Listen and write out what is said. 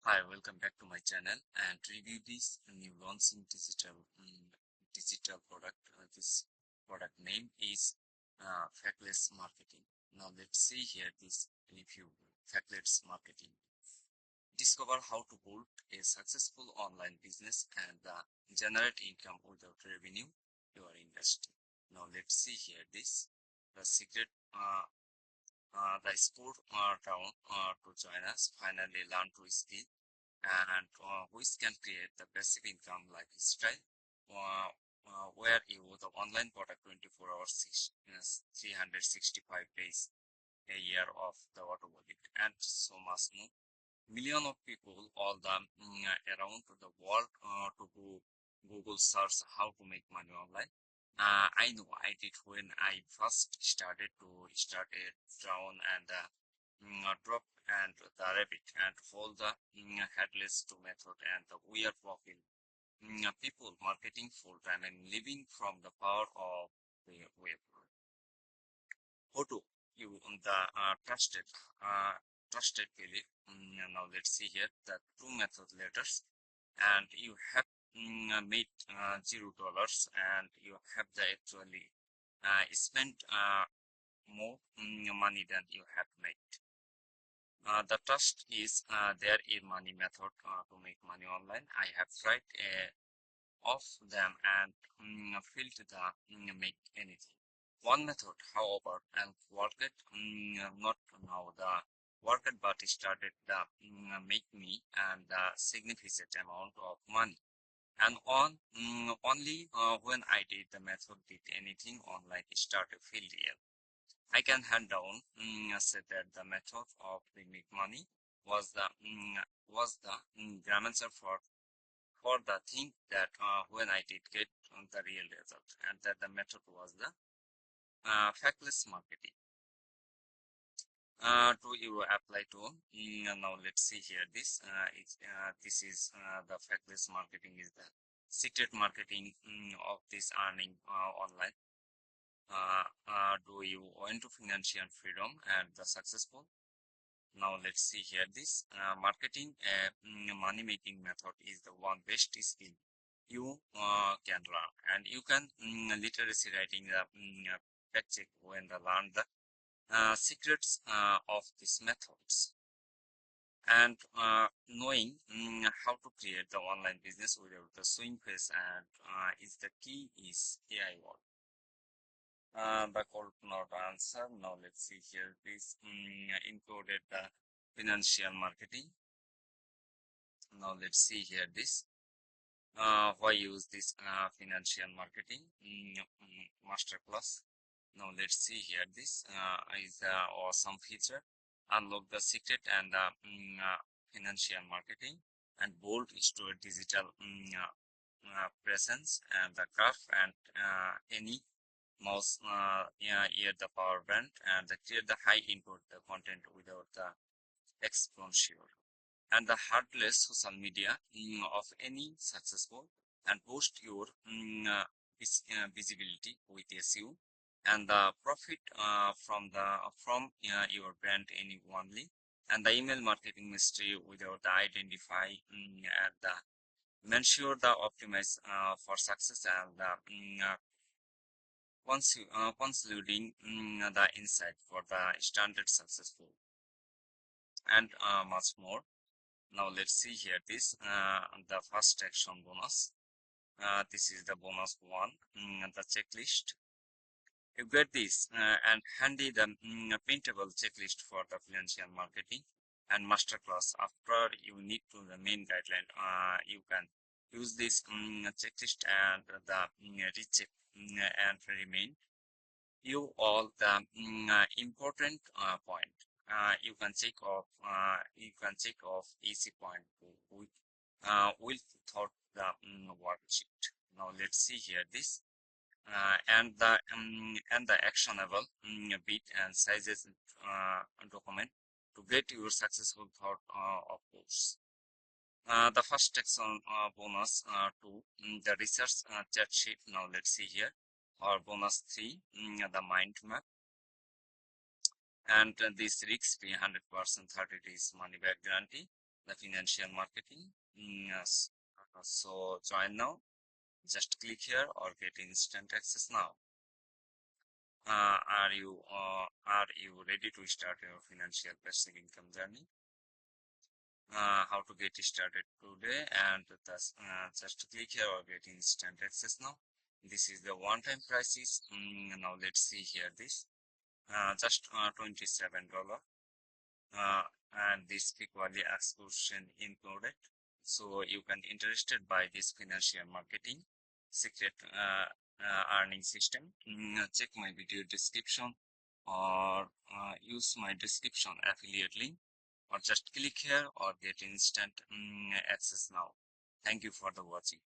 Hi, welcome back to my channel and review this new launching digital product. This product name is Faceless Marketing. Now let's see here this review. Faceless Marketing. Discover how to build a successful online business and generate income without revenue you are investing. Now let's see here this the secret. The sport town to join us. Finally learn to skill and which can create the passive income lifestyle where you the online product 24 hours 365 days a year of the automatic and so much more. Million of people all the around the world to go Google search how to make money online. I know I did when I first started to start a town and drop and the rabbit and hold the headless to method and the weird profile. People marketing full time and living from the power of the web. Photo you the trusted belief. Now let's see here the two method letters and you have made $0 and you have the actually spent more money than you have made. The trust is there in money method to make money online. I have tried of them and failed to make anything. One method, however, and worked not now the worked but started the make me and the significant amount of money. And only when I did the method did anything online started feel real. I can hand down say that the method of the make money was the grammar for the thing that when I did get the real result and that the method was the factless marketing. To you apply to now let's see here this this is the factless marketing is the secret marketing of this earning online. Do you want to financial freedom and the successful? Now let's see here this marketing money making method is the one best skill you can learn and you can literacy writing the fact check when the learn the secrets of these methods and knowing how to create the online business without the swing face and is the key is AI work. The could not answer. Now let's see here. This included the financial marketing. Now let's see here this. Why use this financial marketing masterclass? Now let's see here. This is awesome feature. Unlock the secret and financial marketing and bold store digital presence and the graph and any mouse here the power band and create the high input the content without the exponential and the heartless social media of any successful and boost your visibility with SEO and the profit from your brand any only and the email marketing mystery without the identify and the ensure the optimize for success and consoliding the insight for the standard successful and much more. Now let's see here this the first action bonus. This is the bonus one, the checklist. You get this and handy the printable checklist for the financial marketing and masterclass. After you need to the main guideline, you can use this checklist and the recheck and remain you all the important point. You can check off easy point with thought the worksheet. Now let's see here this and the actionable bit and sizes document to get your successful thought of course. The first action bonus to the research chat sheet. Now let's see here or bonus 3 the mind map and this risk free 100% 30 days money back guarantee the financial marketing. Yes. So join now. Just click here or get instant access now. Are you ready to start your financial passive income journey? How to get started today, and thus just click here or get instant access now. This is the one-time prices. Now let's see here this. Just $27. uh, and this equally exclusion included. So you can interested by this financial marketing secret earning system. Check my video description or use my description affiliate link, or just click here or get instant access now. Thank you for the watching.